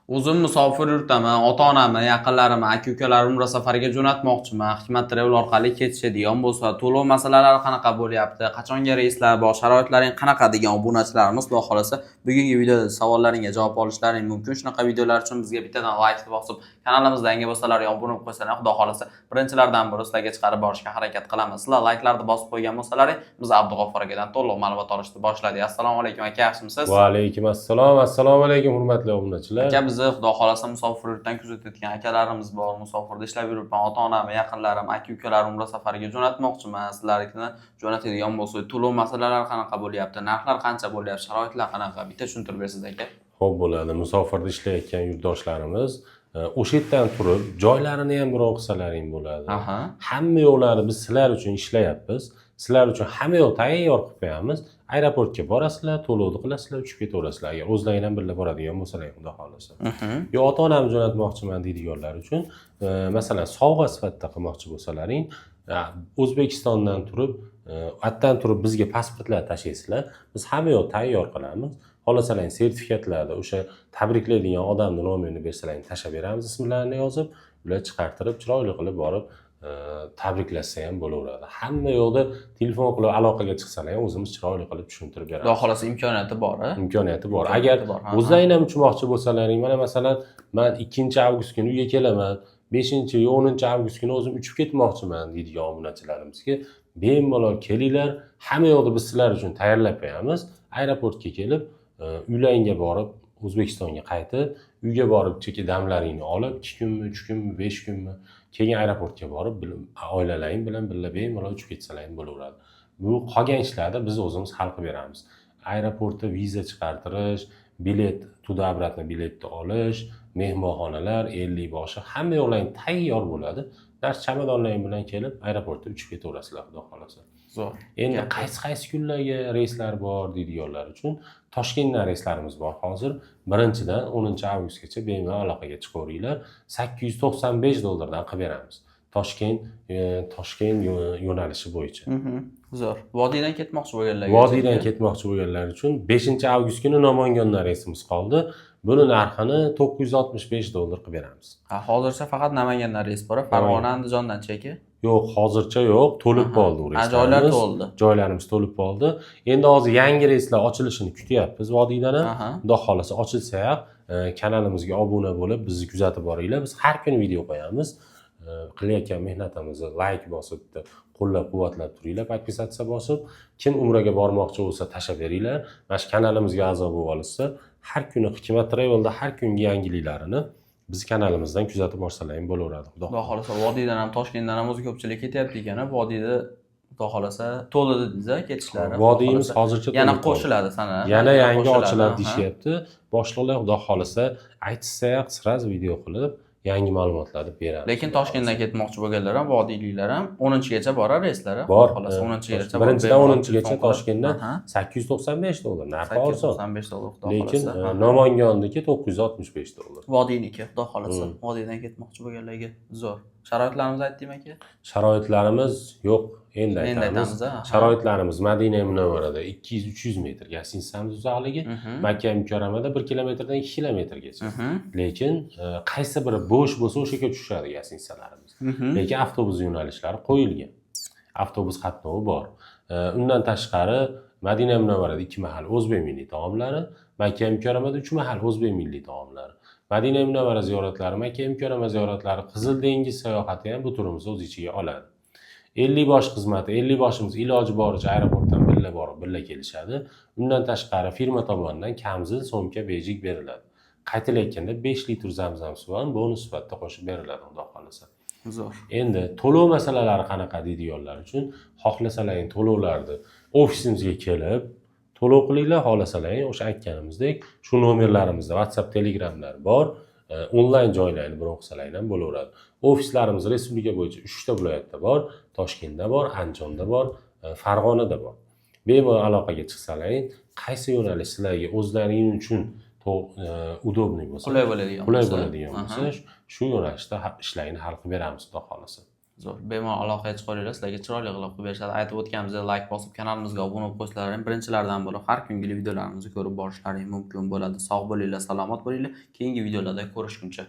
O'zim musofir yurtaman, ota-onamni, yaqinlarimni, aka-ukalarimni umra safariga jo'natmoqchiman. Hikmat Travel orqali ketishadigan bo'lsa, to'lov masalalari qanaqa bo'lyapti? Qachonga reyslar bor? Sharoitlaring qanaqa degan obunachilarimiz, Xudo xolasa, bugungi videoda savollaringga javob olishlaring mumkin. Shunaqa videolar uchun bizga bittadan like bosib, kanalimizga yangi bo'lsalar, obuna bo'lib qo'ysalar, Xudo xolasa, birinchilardan biri sizlarga chiqarib borishga harakat qilamiz. Sizlar like'larni bosib qo'ygan bo'lsalaring, biz Abdug'ofur akadan to'liq ma'lumot olishni boshladik. Assalomu alaykum aka, yaxshimisiz? Va alaykum assalom. Assalomu alaykum hurmatli obunachilar. Aka, bizni Xudo xolasa musofir yurtdan kuzatayotgan akalarimiz bor. Musofirda ishlab yuribman. Ota-onam, yaqinlarim, aka-ukalarim umra safariga jo'natmoqchiman. Sizlarnikini jo'natadigan bo'lsa, to'lov masalalari qanaqa bo'lyapti? Narxlar qancha bo'lyapti? Sharoitlar qanaqa? Bitta tushuntirib bersiz aka. Xo'p bo'ladi. Musofirda ishlayotgan yurtdoshlarimiz o'sha yerdan turib, joylarini ham birov qilsalaring bo'ladi. Hamma yo'llarni biz sizlar uchun ishlayapmiz. Sizlar uchun hamma yo'l tayyor qilib qo'yamiz. Aeroportga borasizlar, to'lovni qilasizlar, uchib ketaverasizlar. Agar o'zlaring ham birga boradigan bo'lsalar, xudo xolasa. Yo ota-onamni jo'natmoqchiman deydiganlar uchun, masalan, sovg'a sifatida qilmoqchi bo'lsalaring, O'zbekistondan turib, atdan turib bizga pasportlar tashlaysizlar. Biz hamma yo'l tayyor qilamiz. Xohlasalang sertifikatlarda o'sha tabriklaydigan odamning nomini bersalaring tashlab beramiz, ismlarini yozib, ular chiqartirib, chiroyli qilib borib tabriklashsa ham bo'laveradi. Hamma yo'lda telefon qilib aloqaga chiqsalar ham o'zimiz chiroyli qilib tushuntirib beramiz. Xudo xolasa imkoniyati bor, Imkoniyati bor. Agar o'zlaring ham uchmoqchi bo'lsalaring, mana masalan, men 2-avgust kuni uyga kelaman, 5-yo 10-avgust kuni o'zim uchib ketmoqchiman deydigan obunachilarimizga bemalol kelinglar, hamma yo'lni biz sizlar uchun tayyorlab qo'yamiz. Aeroportga kelib, uylaringga borib, O'zbekistonga qaytib, uyga borib cheki damlaringni olib, 2 kunmi, 3 kunmi, 5 kunmi, keyin aeroportga borib, oilalaring bilan birga bemalol uchib ketsalaring bo'laveradi. Bu qolgan ishlarni biz o'zimiz hal qilib beramiz. Aeroportda viza chiqartirish, bilet, tуда-обратно biletni olish, mehmonxonalar, 50 boshi, hamma yo'llaring tayyor bo'ladi. Dars chamadonlaring bilan kelib, aeroportda uchib ketaverasizlar, xudo xolasa. Zo'r. Endi qaysi kunlarga reyslar bor deydiganlar uchun Toshkentdan reyslarimiz bor hozir. 1-dan 10-avgustgacha bemalol aloqaga chiqaveringlar. $895 dan qilib beramiz. Toshkent yo'nalishi bo'yicha. Zo'r. Vodiydan ketmoqchi bo'lganlar. Vodiydan ketmoqchi bo'lganlar uchun 5-avgust kuni Namangandan reysimiz qoldi. Buni narxini $965 qilib beramiz. Hozircha faqat Namangandan reys bor, Farg'ona, Andijondan cheki? Yo'q, hozircha yo'q, to'lib qoldi u reyslar. Joylar to'ldi. Joylarimiz to'lib qoldi. Endi hozir yangi reyslar ochilishini kutyapmiz Vodiydan ham. Xudo xolasa ochilsa ham kanalimizga obuna bo'lib, bizni kuzatib boringlar. Biz har kuni video qo'yamiz. Qilayotgan mehnatimizni like bosib, qo'llab-quvvatlab turinglar, podpisatsiya bosib, kim umraga bormoqchi bo'lsa tashlab beringlar. Mana shu kanalimizga a'zo bo'lib olsa, har kuni Hikmat Travelda har kungi yangiliklarini biz kanalimizdan kuzatib borsalaring bo'laveradi. Xudo xolasa, Vodiydan ham Toshkentdan ham o'zi ko'pchilik ketyapti ekan, Vodiyda Xudo xolasa to'ldi dediz-a ketishlari. Vodiyimiz hozircha yana qo'shiladi sana. Yana yangi ochiladi deyapti. Boshliqlar Xudo xolasa aytsa, sraz video qilib yangi ma'lumotlarni beradi. Lekin Toshkentdan ketmoqchi bo'lganlar ham, vodiyliklar ham 10-gacha borar reyslari. Bor. Xolasa 10-gacha. 1-dan 10-gacha Toshkentdan $895, narxi arzon. $895 Xudo xolasa. Lekin Namanganniki $965. Vodiyniki Xudo xolasa. Vodiydan ketmoqchi bo'lganlarga zo'r. Sharoitlarimizni aytdim aka? Sharoitlarimiz yo'q, endi aytamiz. Sharoitlarimiz Madina Munavvarada 200-300 metr gastitsamiz uzoqligi, Makka Mukarramada 1 kilometrdan 2 kilometrgacha. Lekin qaysi biri bo'sh bo'lsa o'sha yerga tushadi gastitsalarimiz. Lekin avtobus yo'nalishlari qo'yilgan. Avtobus qatnovi bor. Undan tashqari Madina Munavvarada 2 mahal o'zbek milliy taomlari, Makka Mukarramada 3 mahal o'zbek milliy taomlari. Madina Munavvara ziyoratlari, Makka Mukarrama ziyoratlari, Qizil dengiz sayohati ham bu turimizni o'z ichiga oladi. 50 bosh xizmati, 50 boshimiz iloji boricha aeroportdan birga borib, birga kelishadi. Undan tashqari firma tomonidan kamzil so'mka bejik beriladi. Qaytilayotganda 5 litr zamzam suvi ham bonus sifatida qo'shib beriladi, xudo xolasa. Zo'r. Endi to'lov masalalari qanaqa deydiganlar uchun xohlasalaring to'lovlarni ofisimizga kelib to'lov qilinglar, xohlasalaring o'sha aytganimizdek shu nomerlarimizda WhatsApp, Telegramlar bor. Onlayn joylarni birov qilsalaring ham bo'laveradi. Ofislarimiz respublika bo'yicha 3 ta viloyatda bor, Toshkentda bor, Andijonda bor, Farg'onada bor. Bemalol aloqaga chiqsalaring, qaysi yo'nalish sizlarga o'zlaring uchun udobniy bo'lsa, qulay bo'ladigan bo'lsa, shu yo'nalishda ishlarini hal qilib beramiz, xudo xolasa. Zo'r. Bemalol aloqaga chiqib olinglar, sizlarga chiroyli qilib qilib berishadi. Aytib o'tganimizdek, like bosib kanalimizga obuna bo'lib qo'yishlaring birinchilardan bo'lib har kungi videolarimizni ko'rib borishlaring mumkin bo'ladi. Sog' bo'linglar, salomat bo'linglar. Keyingi videolarda ko'rishguncha